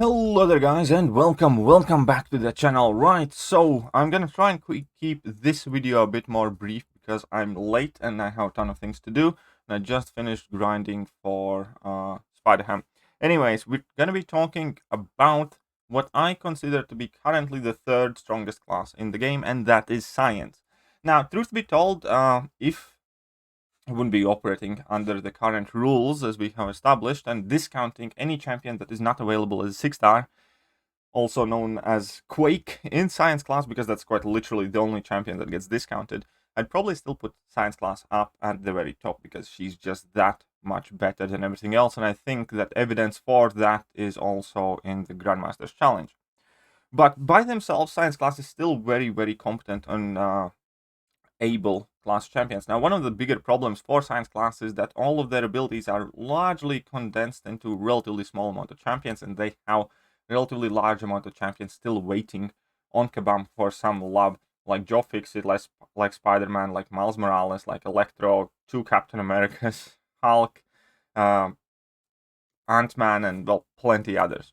Hello there guys and welcome back to the channel. Right, so I'm gonna try and keep this video a bit more brief because I'm late and I have a ton of things to do, and I just finished grinding for Spiderman. Anyways, we're gonna be talking about what I consider to be currently the third strongest class in the game, and that is science. Now, truth be told, if wouldn't be operating under the current rules as we have established, and discounting any champion that is not available as a 6-star, also known as Quake, in Science class, because that's quite literally the only champion that gets discounted. I'd probably still put Science class up at the very top because she's just that much better than everything else, and I think that evidence for that is also in the Grandmaster's Challenge. But by themselves, Science class is still very competent on able class champions. Now, one of the bigger problems for Science class is that all of their abilities are largely condensed into relatively small amount of champions, and they have relatively large amount of champions still waiting on Kabam for some love, like Joe Fixit, like Spiderman, like Miles Morales, like Electro, 2 Captain Americas, Hulk, Ant-Man, and, well, plenty others.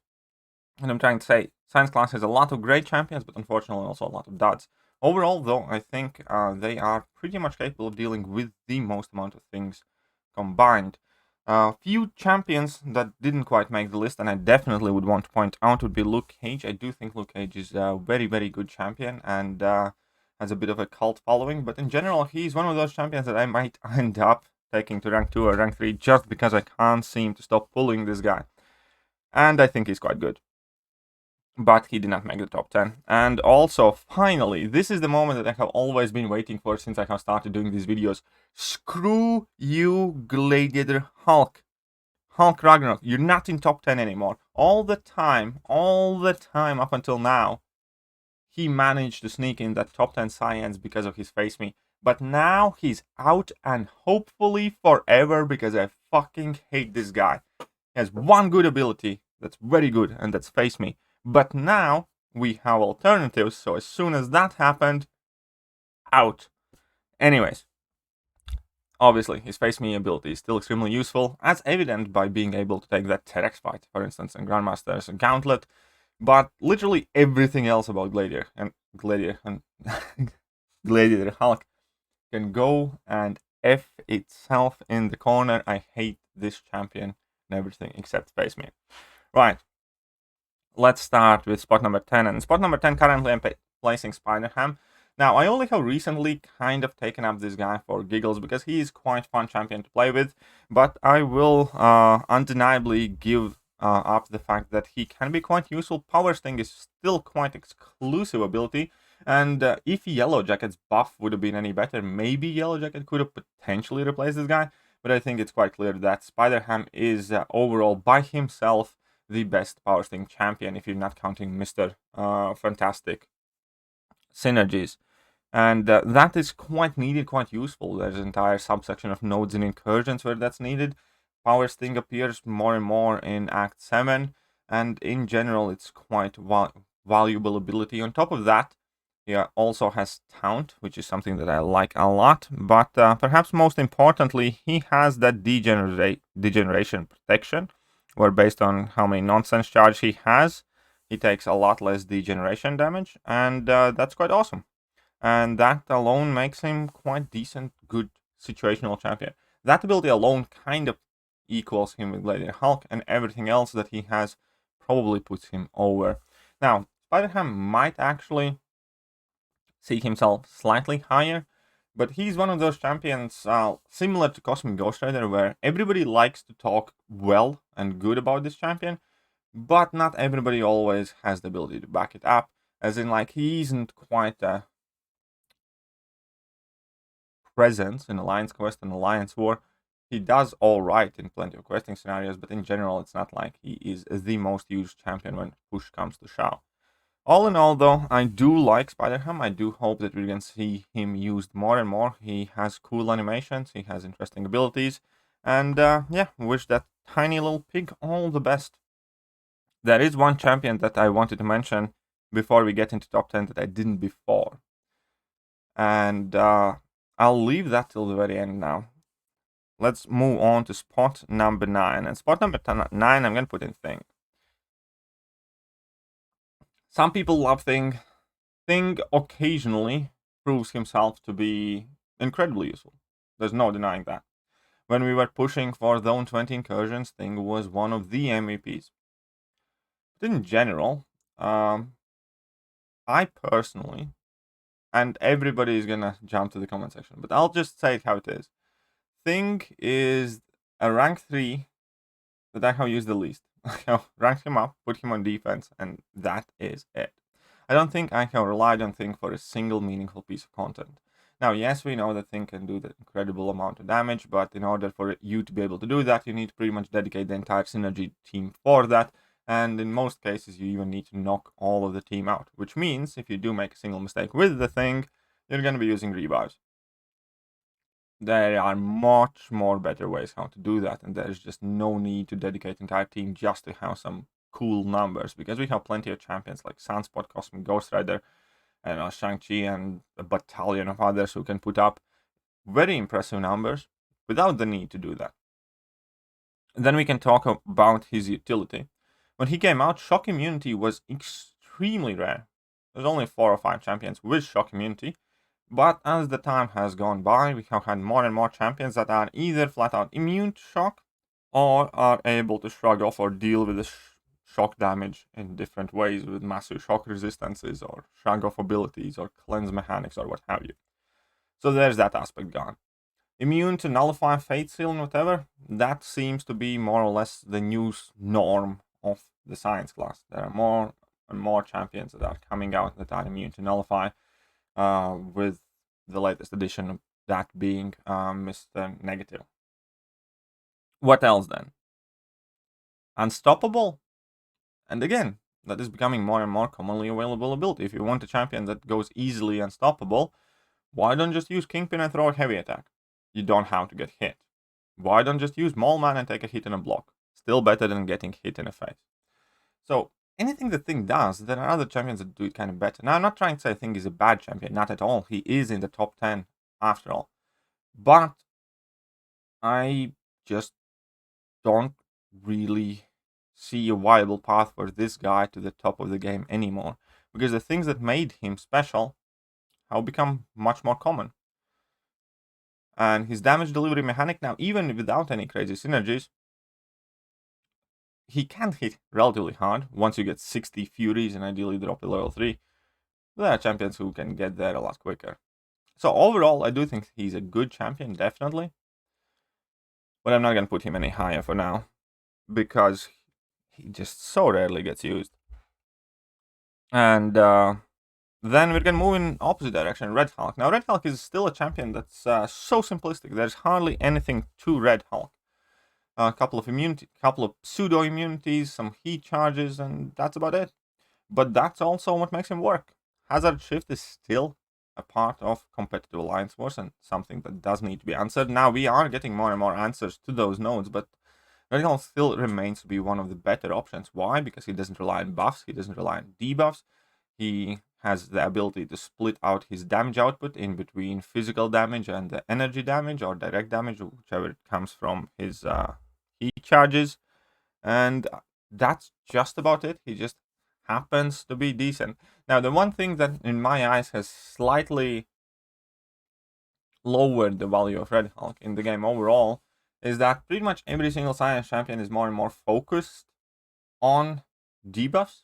And I'm trying to say, Science class has a lot of great champions, but unfortunately also a lot of duds. Overall, though, I think they are pretty much capable of dealing with the most amount of things combined. Few champions that didn't quite make the list, and I definitely would want to point out, would be Luke Cage. I do think Luke Cage is a very good champion and has a bit of a cult following, but in general, he's one of those champions that I might end up taking to rank 2 or rank 3 just because I can't seem to stop pulling this guy. And I think he's quite good. But he did not make the top 10. And also, finally, this is the moment that I have always been waiting for since I have started doing these videos. Screw you, Gladiator Hulk. Hulk Ragnarok, you're not in top 10 anymore. All the time up until now, he managed to sneak in that top 10 science because of his face me. But now he's out, and hopefully forever, because I fucking hate this guy. He has one good ability that's very good, and that's face me. But now we have alternatives, so as soon as that happened, out. Anyways, obviously his face me ability is still extremely useful, as evident by being able to take that T-Rex fight, for instance, in Grandmaster's Gauntlet. But literally everything else about Gladiator and Gladiator Hulk can go and F itself in the corner. I hate this champion and everything except face me. Right. Let's start with spot number 10. And spot number 10, currently I'm placing Spiderman. Now, I only have recently kind of taken up this guy for giggles because he is quite fun champion to play with. But I will undeniably give up the fact that he can be quite useful. Power Sting is still quite exclusive ability. And if Yellow Jacket's buff would have been any better, maybe Yellow Jacket could have potentially replaced this guy. But I think it's quite clear that Spiderman is overall by himself the best Power Sting champion, if you're not counting Mr. Fantastic synergies. And that is quite needed, quite useful. There's an entire subsection of nodes and incursions where that's needed. Power Sting appears more and more in Act 7, and in general it's quite valuable ability. On top of that, he also has Taunt, which is something that I like a lot, but perhaps most importantly, he has that degeneration protection, where based on how many nonsense charge he has, he takes a lot less degeneration damage, and that's quite awesome. And that alone makes him quite decent, good situational champion. That ability alone kind of equals him with Gladiator Hulk, and everything else that he has probably puts him over. Now, Spiderman might actually see himself slightly higher, but he's one of those champions similar to Cosmic Ghost Rider, where everybody likes to talk well and good about this champion, but not everybody always has the ability to back it up, as in, like, he isn't quite a presence in Alliance Quest and Alliance War. He does all right in plenty of questing scenarios, but in general, it's not like he is the most used champion when push comes to shove. All in all, though, I do like Spiderman. I do hope that we can see him used more and more. He has cool animations, he has interesting abilities, and yeah, wish that tiny little pig all the best. There is one champion that I wanted to mention before we get into top 10 that I didn't before. And I'll leave that till the very end now. Let's move on to spot number 9. And spot number 9, I'm going to put in Thing. Some people love Thing. Thing occasionally proves himself to be incredibly useful. There's no denying that. When we were pushing for Zone 20 incursions, Thing was one of the MVPs. But in general, I personally, and everybody is gonna jump to the comment section, but I'll just say it how it is. Thing is a rank 3 that I have used the least. I have ranked him up, put him on defense, and that is it. I don't think I have relied on Thing for a single meaningful piece of content. Now, yes, we know that Thing can do the incredible amount of damage, but in order for you to be able to do that, you need to pretty much dedicate the entire synergy team for that, and in most cases, you even need to knock all of the team out, which means if you do make a single mistake with the Thing, you're going to be using revives. There are much more better ways how to do that, and there's just no need to dedicate entire team just to have some cool numbers, because we have plenty of champions like Sunspot, Cosmic Ghost Rider, and Shang-Chi, and a battalion of others who can put up very impressive numbers without the need to do that. And then we can talk about his utility. When he came out, shock immunity was extremely rare. There's only 4 or 5 champions with shock immunity, but as the time has gone by, we have had more and more champions that are either flat out immune to shock, or are able to shrug off or deal with the shock damage in different ways with massive shock resistances, or shrug off abilities, or cleanse mechanics, or what have you. So there's that aspect gone. Immune to nullify, fate seal, and whatever, that seems to be more or less the new norm of the science class. There are more and more champions that are coming out that are immune to nullify, with the latest edition of that being Mr. Negative. What else then? Unstoppable? And again, that is becoming more and more commonly available ability. If you want a champion that goes easily unstoppable, why don't just use Kingpin and throw a heavy attack? You don't have to get hit. Why don't just use Mole Man and take a hit in a block? Still better than getting hit in the face. So anything the Thing does, there are other champions that do it kind of better. Now, I'm not trying to say Thing is a bad champion, not at all. He is in the top 10 after all. But I just don't really see a viable path for this guy to the top of the game anymore, because the things that made him special have become much more common. And his damage delivery mechanic now, even without any crazy synergies, he can hit relatively hard once you get 60 Furies and ideally drop to level 3. There are champions who can get there a lot quicker. So overall, I do think he's a good champion, definitely. But I'm not going to put him any higher for now, because he just so rarely gets used. And then we're going to move in opposite direction, Red Hulk. Now, Red Hulk is still a champion that's so simplistic. There's hardly anything to Red Hulk. A couple of pseudo immunities, some heat charges, and that's about it. But that's also what makes him work. Hazard Shift is still a part of competitive alliance wars and something that does need to be answered. Now we are getting more and more answers to those nodes, but Red Hulk still remains to be one of the better options. Why? Because he doesn't rely on buffs, he doesn't rely on debuffs. He has the ability to split out his damage output in between physical damage and the energy damage, or direct damage, whichever comes from his heat charges. And that's just about it. He just happens to be decent. Now, the one thing that in my eyes has slightly lowered the value of Red Hulk in the game overall is that pretty much every single science champion is more and more focused on debuffs,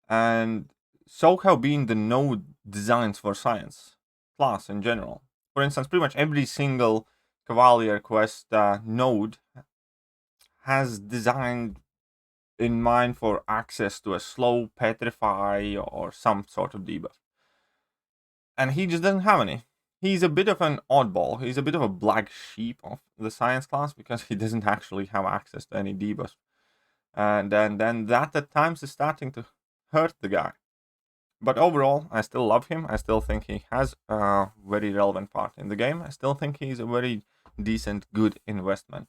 and so have been the node designs for science class in general. For instance, pretty much every single Cavalier Quest node has designed in mind for access to a slow petrify or some sort of debuff. And he just doesn't have any. He's a bit of an oddball. He's a bit of a black sheep of the science class because he doesn't actually have access to any debuffs. And then that at times is starting to hurt the guy. But overall, I still love him. I still think he has a very relevant part in the game. I still think he's a very decent, good investment.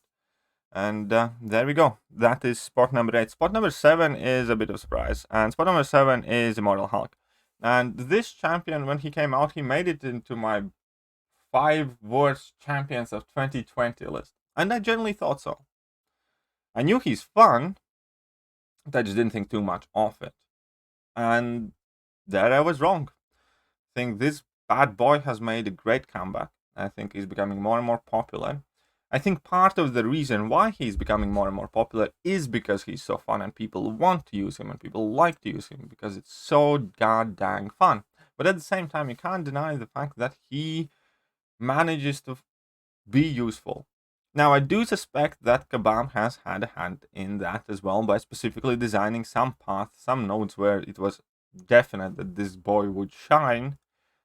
And there we go. That is spot number 8. Spot number 7 is a bit of a surprise. And spot number 7 is Immortal Hulk. And this champion, when he came out, he made it into my 5 worst champions of 2020 list. And I generally thought so. I knew he's fun, but I just didn't think too much of it. And there I was wrong. I think this bad boy has made a great comeback. I think he's becoming more and more popular. I think part of the reason why he's becoming more and more popular is because he's so fun and people want to use him and people like to use him because it's so god dang fun. But at the same time, you can't deny the fact that he manages to be useful. Now, I do suspect that Kabam has had a hand in that as well by specifically designing some paths, some nodes where it was definite that this boy would shine,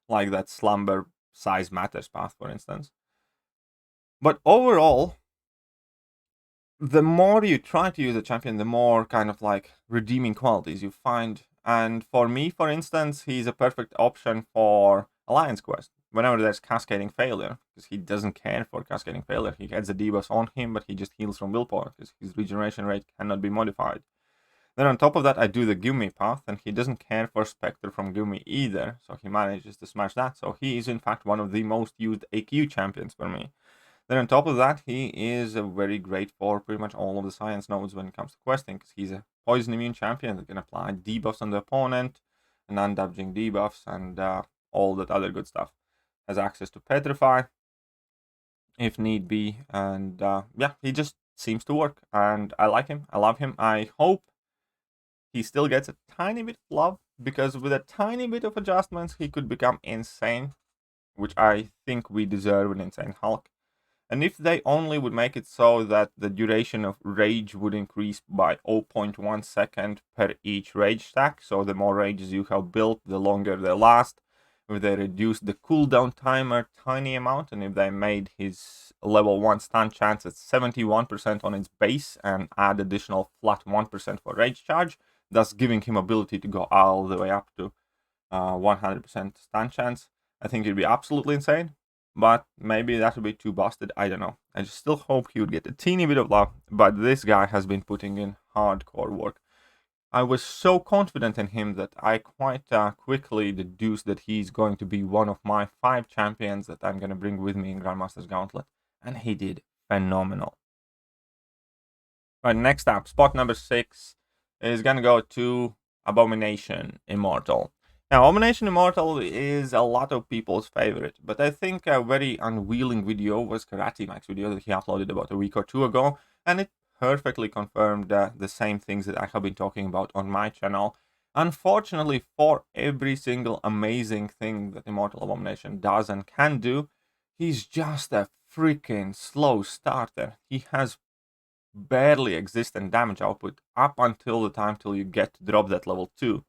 like that slumber size matters path, for instance. But overall, the more you try to use a champion, the more kind of like redeeming qualities you find. And for me, for instance, he's a perfect option for Alliance Quest. Whenever there's cascading failure, because he doesn't care for cascading failure. He gets the debuffs on him, but he just heals from willpower, because his regeneration rate cannot be modified. Then on top of that, I do the Gumi path, and he doesn't care for Spectre from Gumi either, so he manages to smash that. So he is in fact one of the most used AQ champions for me. Then on top of that, he is very great for pretty much all of the science nodes when it comes to questing, because he's a poison immune champion that can apply debuffs on the opponent, non-damaging debuffs, and all that other good stuff. Has access to Petrify, if need be, and yeah, he just seems to work, and I like him, I love him. I hope he still gets a tiny bit of love, because with a tiny bit of adjustments, he could become insane, which I think we deserve an insane Hulk. And if they only would make it so that the duration of rage would increase by 0.1 second per each rage stack, so the more rages you have built, the longer they last. If they reduce the cooldown timer tiny amount, and if they made his level 1 stun chance at 71% on its base and add additional flat 1% for rage charge, thus giving him ability to go all the way up to 100% stun chance, I think it'd be absolutely insane. But maybe that would be too busted, I don't know. I just still hope he would get a teeny bit of love, but this guy has been putting in hardcore work. I was so confident in him that I quite quickly deduced that he's going to be one of my 5 champions that I'm going to bring with me in Grandmaster's Gauntlet, and he did phenomenal. Right, next up, spot number 6 is going to go to Abomination Immortal. Now, Abomination Immortal is a lot of people's favorite, but I think a very unwilling video was Karate Max video that he uploaded about a week or two ago, and it perfectly confirmed the same things that I have been talking about on my channel. Unfortunately, for every single amazing thing that Immortal Abomination does and can do, he's just a freaking slow starter. He has barely existent damage output up until the time till you get to drop that level 2.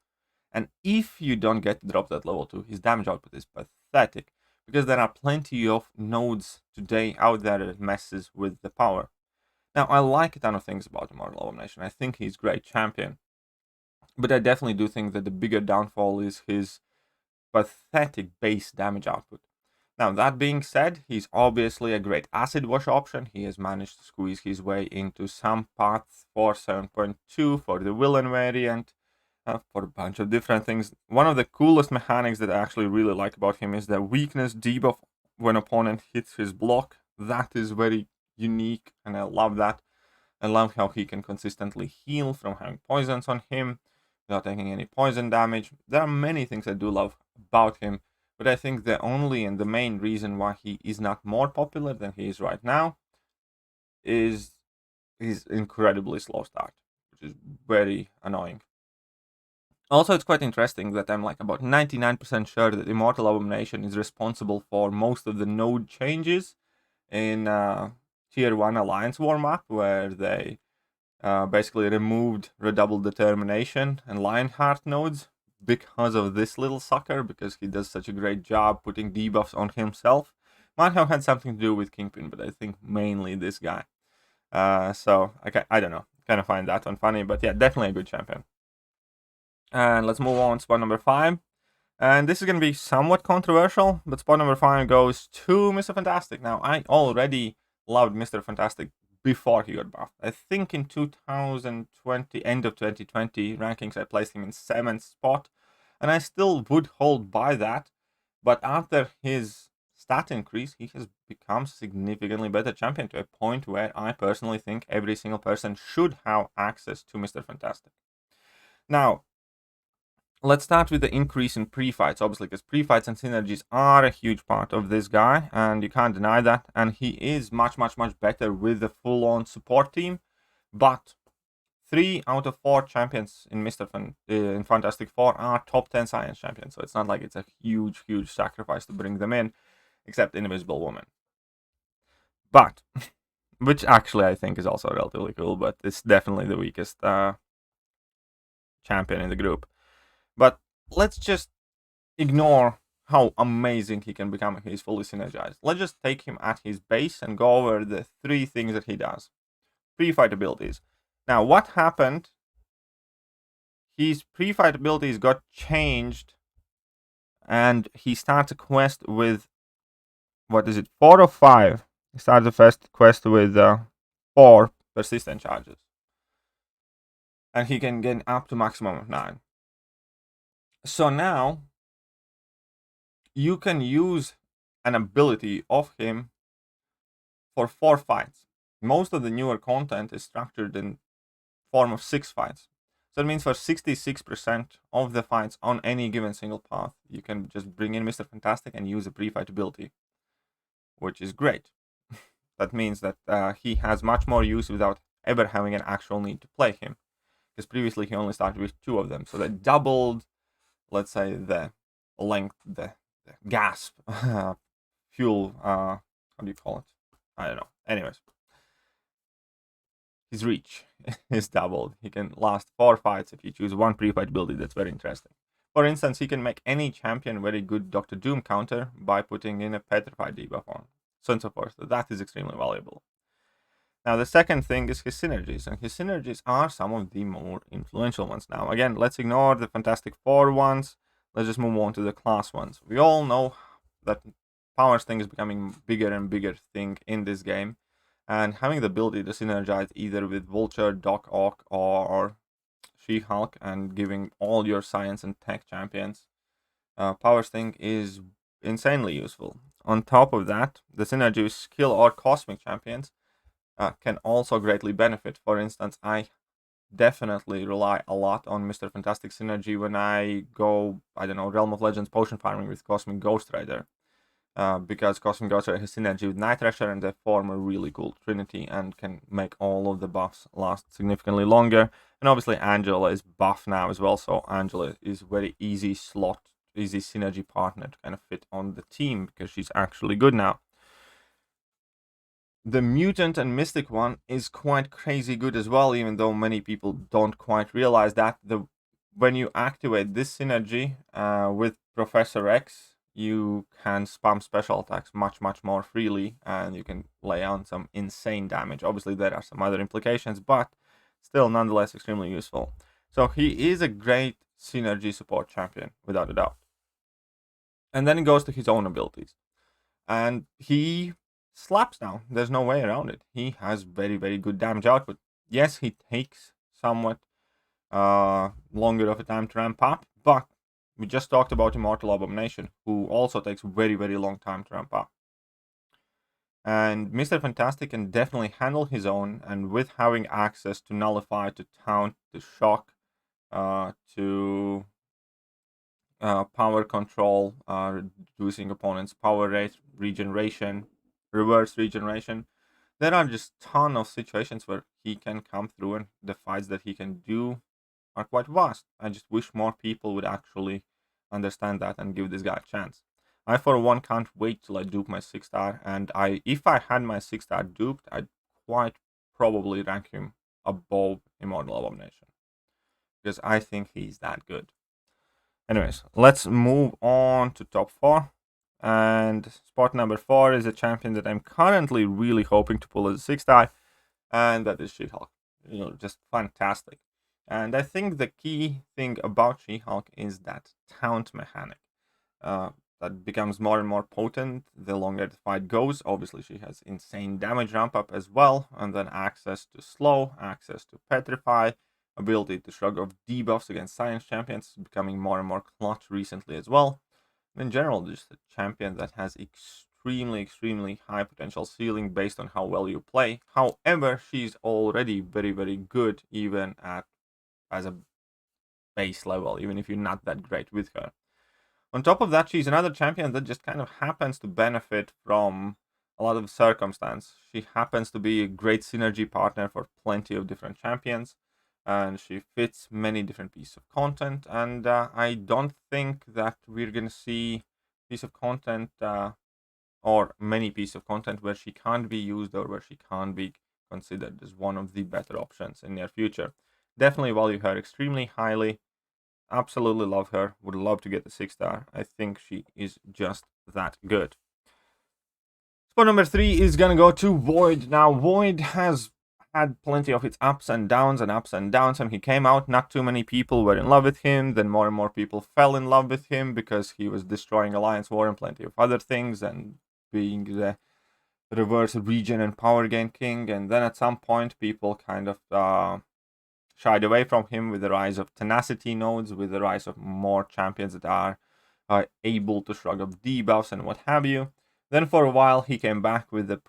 And if you don't get to drop that level 2, his damage output is pathetic, because there are plenty of nodes today out there that messes with the power. Now, I like a ton of things about Immortal Abomination. I think he's a great champion. But I definitely do think that the bigger downfall is his pathetic base damage output. Now, that being said, he's obviously a great acid wash option. He has managed to squeeze his way into some paths for 7.2 for the villain variant, for a bunch of different things. One of the coolest mechanics that I actually really like about him is the weakness debuff when opponent hits his block. That is very unique, and I love that. I love how he can consistently heal from having poisons on him without taking any poison damage. There are many things I do love about him, but I think the only and the main reason why he is not more popular than he is right now is his incredibly slow start, which is very annoying. Also, it's quite interesting that I'm like about 99% sure that Immortal Abomination is responsible for most of the node changes in Tier 1 Alliance War map, where they basically removed Redoubled Determination and Lionheart nodes because of this little sucker, because he does such a great job putting debuffs on himself. Might have had something to do with Kingpin, but I think mainly this guy. So, I don't know. Kind of find that one funny, but yeah, definitely a good champion. And let's move on to spot number 5. And this is going to be somewhat controversial, but spot number 5 goes to Mr. Fantastic. Now, I already loved Mr. Fantastic before he got buffed. I think in 2020, end of 2020 rankings, I placed him in 7th spot, and I still would hold by that. But after his stat increase, he has become significantly better champion, to a point where I personally think every single person should have access to Mr. Fantastic. Now, let's start with the increase in pre-fights, obviously, because pre-fights and synergies are a huge part of this guy, and you can't deny that. And he is much better with the full-on support team. But 3 out of 4 champions in in Fantastic Four are top 10 science champions, so it's not like it's a huge sacrifice to bring them in, except Invisible Woman. But, which actually I think is also relatively cool, but it's definitely the weakest champion in the group. But let's just ignore how amazing he can become if he's fully synergized. Let's just take him at his base and go over the 3 things that he does. Pre-fight abilities. Now, what happened? His pre-fight abilities got changed, and he starts a quest with, what is it, 4 or 5? He starts the first quest with 4 persistent charges. And he can get up to maximum of 9. So now, you can use an ability of him for 4 fights. Most of the newer content is structured in form of 6 fights. So it means for 66% of the fights on any given single path, you can just bring in Mr. Fantastic and use a pre-fight ability, which is great. That means that he has much more use without ever having an actual need to play him, because previously he only started with 2 of them. So that doubled, let's say, the length, the gasp, fuel, how do you call it? I don't know. Anyways, his reach is doubled. He can last 4 fights if you choose one pre-fight ability. That's very interesting. For instance, he can make any champion very good Dr. Doom counter by putting in a petrified debuff on, so and so forth. So that is extremely valuable. Now, the second thing is his synergies, and his synergies are some of the more influential ones. Now, again, let's ignore the Fantastic Four ones. Let's just move on to the class ones. We all know that Powers thing is becoming bigger and bigger thing in this game, and having the ability to synergize either with Vulture, Doc Ock, or She-Hulk, and giving all your science and tech champions Powers thing is insanely useful. On top of that, the synergy with skill or cosmic champions can also greatly benefit. For instance, I definitely rely a lot on Mr. Fantastic synergy when I go, I don't know, Realm of Legends potion farming with Cosmic Ghost Rider. Because Cosmic Ghost Rider has synergy with Night Thrasher, and they form a really cool trinity and can make all of the buffs last significantly longer. And obviously Angela is buff now as well, so Angela is very easy synergy partner to kind of fit on the team because she's actually good now. The Mutant and Mystic one is quite crazy good as well, even though many people don't quite realize that. When you activate this synergy with Professor X, you can spam special attacks much more freely, and you can lay on some insane damage. Obviously, there are some other implications, but still, nonetheless, extremely useful. So he is a great synergy support champion, without a doubt. And then it goes to his own abilities. And he slaps now. There's no way around it. He has very good damage output. Yes, he takes somewhat longer of a time to ramp up, but we just talked about Immortal Abomination, who also takes very long time to ramp up. And Mr. Fantastic can definitely handle his own, and with having access to Nullify, to Taunt, to Shock, to power control, reducing opponents' power rate, regeneration, reverse regeneration. There are just a ton of situations where he can come through, and the fights that he can do are quite vast. I just wish more people would actually understand that and give this guy a chance. I, for one, can't wait till I dupe my 6-star, and if I had my 6-star duped, I'd quite probably rank him above Immortal Abomination, because I think he's that good. Anyways, let's move on to top 4. And spot number 4 is a champion that I'm currently really hoping to pull as a 6-star, and that is She-Hulk. Just fantastic. And I think the key thing about She-Hulk is that taunt mechanic. That becomes more and more potent the longer the fight goes. Obviously, she has insane damage ramp up as well, and then access to slow, access to petrify, ability to shrug off debuffs against science champions, becoming more and more clutch recently as well. In general, just a champion that has extremely high potential ceiling based on how well you play. However, she's already very good even as a base level, even if you're not that great with her. On top of that, she's another champion that just kind of happens to benefit from a lot of circumstance. She happens to be a great synergy partner for plenty of different champions, and she fits many different pieces of content. And I don't think that we're gonna see piece of content or many pieces of content where she can't be used or where she can't be considered as one of the better options in near future. Definitely value her extremely highly. Absolutely love her. Would love to get the 6-star. I think she is just that good. Spot number 3 is gonna go to Void. Now, Void has had plenty of its ups and downs and ups and downs. And he came out, not too many people were in love with him. Then more and more people fell in love with him because he was destroying Alliance War and plenty of other things and being the reverse regen and power gain king. And then at some point, people kind of shied away from him with the rise of tenacity nodes, with the rise of more champions that are able to shrug off debuffs and what have you. Then for a while he came back with the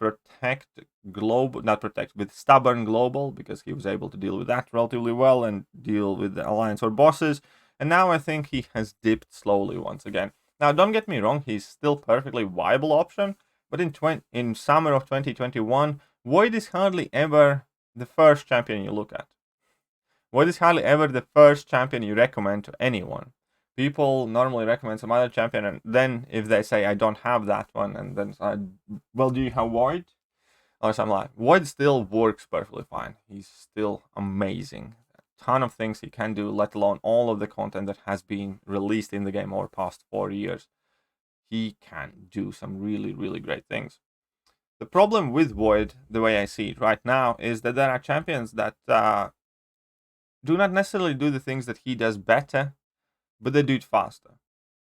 with stubborn global, because he was able to deal with that relatively well and deal with the alliance or bosses. And now I think he has dipped slowly once again. Now don't get me wrong, he's still perfectly viable option, but in summer of 2021, Void is hardly ever the first champion you look at. Void is hardly ever the first champion you recommend to anyone. People normally recommend some other champion, and then if they say I don't have that one, and then well, do you have Void? Or something like Void still works perfectly fine. He's still amazing. A ton of things he can do, let alone all of the content that has been released in the game over the past 4 years. He can do some really, really great things. The problem with Void, the way I see it right now, is that there are champions that do not necessarily do the things that he does better, but they do it faster.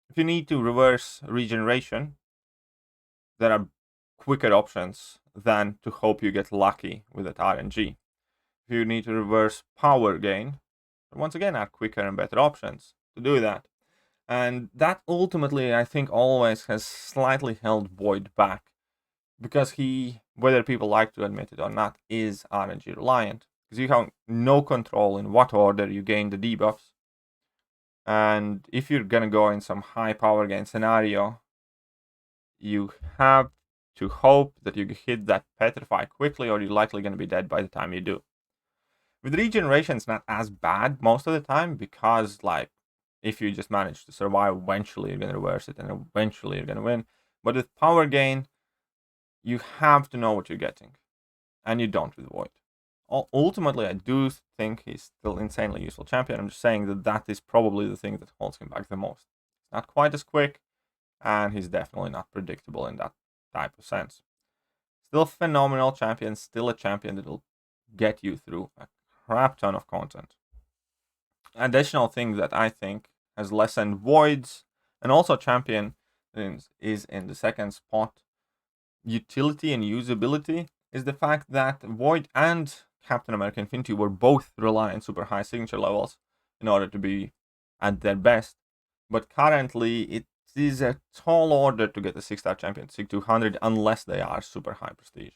If you need to reverse regeneration, there are quicker options than to hope you get lucky with that RNG. If you need to reverse power gain, once again are quicker and better options to do that. And that ultimately, I think, always has slightly held Void back, because he, whether people like to admit it or not, is RNG reliant. Because you have no control in what order you gain the debuffs. And if you're gonna go in some high power gain scenario, you have to hope that you hit that petrify quickly, or you're likely gonna be dead by the time you do. With regeneration, it's not as bad most of the time, because like if you just manage to survive, eventually you're gonna reverse it and eventually you're gonna win. But with power gain, you have to know what you're getting, and you don't with Void. Ultimately, I do think he's still insanely useful champion. I'm just saying that that is probably the thing that holds him back the most. Not quite as quick, and he's definitely not predictable in that type of sense. Still phenomenal champion, still a champion that will get you through a crap ton of content. Additional thing that I think has lessened Voids, and also champion is in the second spot, utility and usability, is the fact that Void and Captain America Infinity were both rely on super high signature levels in order to be at their best. But currently, it is a tall order to get a 6-star champion, SIG 200, unless they are super high prestige.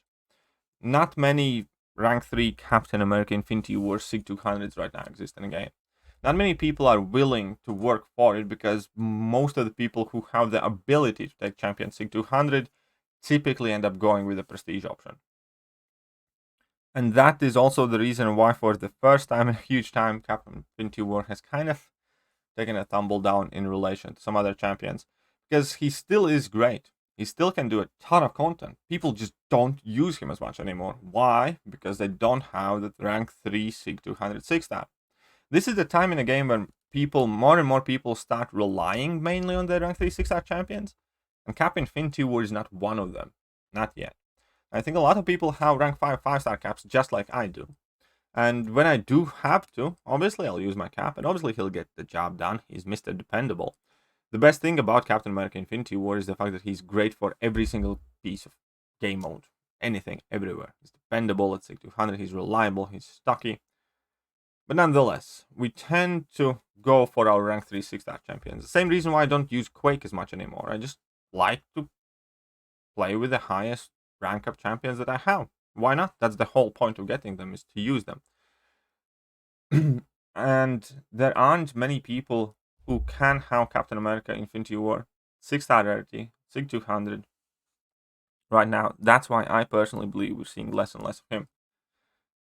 Not many rank 3 Captain America Infinity War SIG 200s right now exist in the game. Not many people are willing to work for it, because most of the people who have the ability to take champion SIG 200 typically end up going with the prestige option. And that is also the reason why, for the first time in a huge time, Captain Infinity War has kind of taken a tumble down in relation to some other champions, because he still is great. He still can do a ton of content. People just don't use him as much anymore. Why? Because they don't have that rank 3 SIG 200 6-star. This is the time in the game when more and more people start relying mainly on their rank 3 6-star champions, and Captain Infinity War is not one of them. Not yet. I think a lot of people have rank 5 5-star caps just like I do. And when I do have to, obviously I'll use my cap, and obviously he'll get the job done. He's Mr. Dependable. The best thing about Captain America Infinity War is the fact that he's great for every single piece of game mode. Anything, everywhere. He's dependable at 6200, he's reliable, he's stocky. But nonetheless, we tend to go for our rank 3 6-star champions. The same reason why I don't use Quake as much anymore. I just like to play with the highest rank up champions that I have. Why not? That's the whole point of getting them, is to use them. And there aren't many people who can have Captain America Infinity War 6-star rarity, SIG 200 right now. That's why I personally believe we're seeing less and less of him.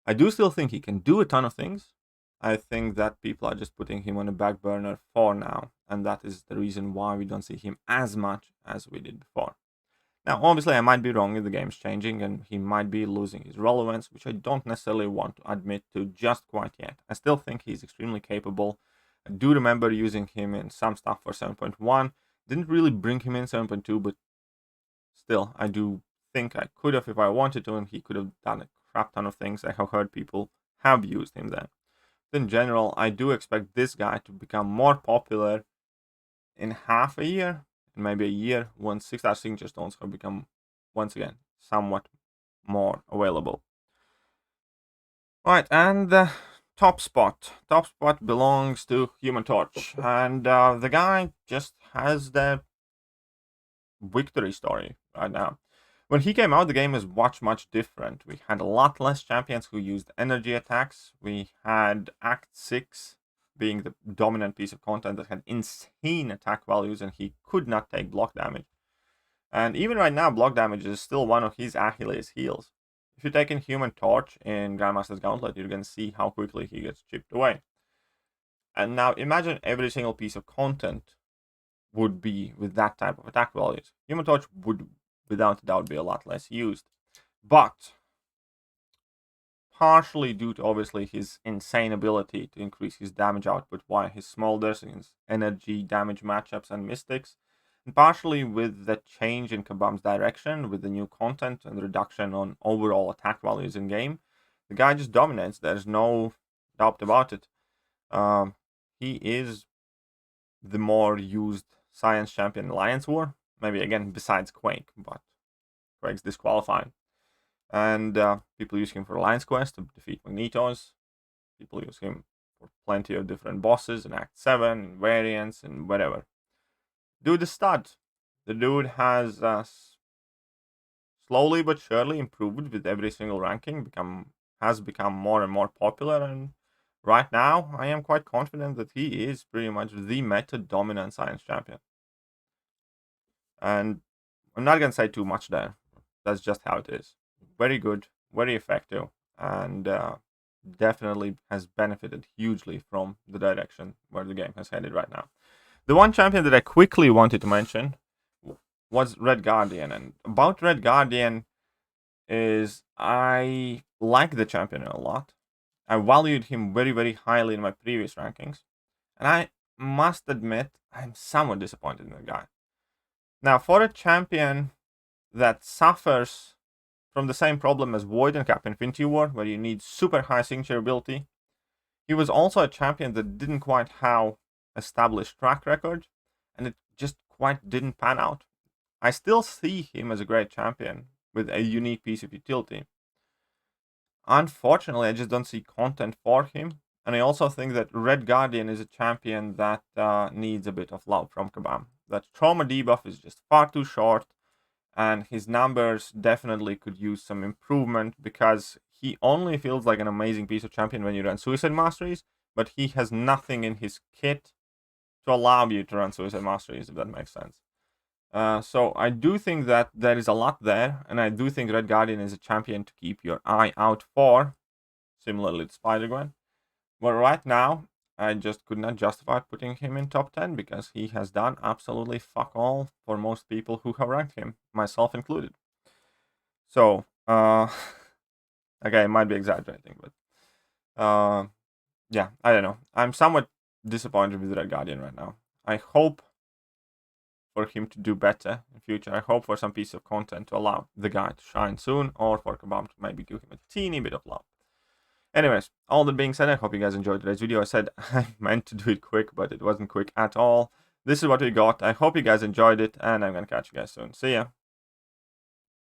I do still think he can do a ton of things. I think that people are just putting him on a back burner for now, and that is the reason why we don't see him as much as we did before. Now, obviously, I might be wrong if the game's changing and he might be losing his relevance, which I don't necessarily want to admit to just quite yet. I still think he's extremely capable. I do remember using him in some stuff for 7.1. Didn't really bring him in 7.2, but still, I do think I could have if I wanted to, and he could have done a crap ton of things. I have heard people have used him then. In general, I do expect this guy to become more popular in half a year, maybe a year, once 6-star signature stones have become, once again, somewhat more available. Right, and the top spot. Top spot belongs to Human Torch. And the guy just has the victory story right now. When he came out, the game was much different. We had a lot less champions who used energy attacks. We had Act 6 being the dominant piece of content that had insane attack values, and he could not take block damage. And even right now, block damage is still one of his Achilles heels. If you take in Human Torch in Grandmaster's Gauntlet, you're going to see how quickly he gets chipped away. And now imagine every single piece of content would be with that type of attack values. Human Torch would, without a doubt, be a lot less used. But partially due to obviously his insane ability to increase his damage output via his smolders against energy damage matchups and mystics, and partially with the change in Kabam's direction with the new content and reduction on overall attack values in game, the guy just dominates. There's no doubt about it. He is the more used science champion in Alliance War, maybe again besides Quake, but Quake's disqualified. And people use him for Alliance Quest to defeat Magnetos. People use him for plenty of different bosses in Act 7, in variants, and whatever. Dude is stud. The dude has slowly but surely improved with every single ranking, has become more and more popular, and right now I am quite confident that he is pretty much the meta dominant science champion. And I'm not going to say too much there. That's just how it is. Very good, very effective, and definitely has benefited hugely from the direction where the game has headed right now. The one champion that I quickly wanted to mention was Red Guardian, and about Red Guardian is I like the champion a lot. I valued him very highly in my previous rankings, and I must admit I'm somewhat disappointed in the guy. Now, for a champion that suffers from the same problem as Void and Cap Infinity War, where you need super high signature ability, he was also a champion that didn't quite have established track record, and it just quite didn't pan out. I still see him as a great champion with a unique piece of utility. Unfortunately, I just don't see content for him, and I also think that Red Guardian is a champion that needs a bit of love from Kabam. That trauma debuff is just far too short, and his numbers definitely could use some improvement because he only feels like an amazing piece of champion when you run Suicide Masteries, but he has nothing in his kit to allow you to run Suicide Masteries, if that makes sense. So I do think that there is a lot there, and I do think Red Guardian is a champion to keep your eye out for, similarly to Spider-Gwen. But right now, I just could not justify putting him in top 10 because he has done absolutely fuck all for most people who have ranked him, myself included. So, okay, I might be exaggerating, but yeah, I don't know. I'm somewhat disappointed with Red Guardian right now. I hope for him to do better in future. I hope for some piece of content to allow the guy to shine soon, or for Kabam to maybe give him a teeny bit of love. Anyways, all that being said, I hope you guys enjoyed today's video. I said I meant to do it quick, but it wasn't quick at all. This is what we got. I hope you guys enjoyed it, and I'm gonna catch you guys soon. See ya.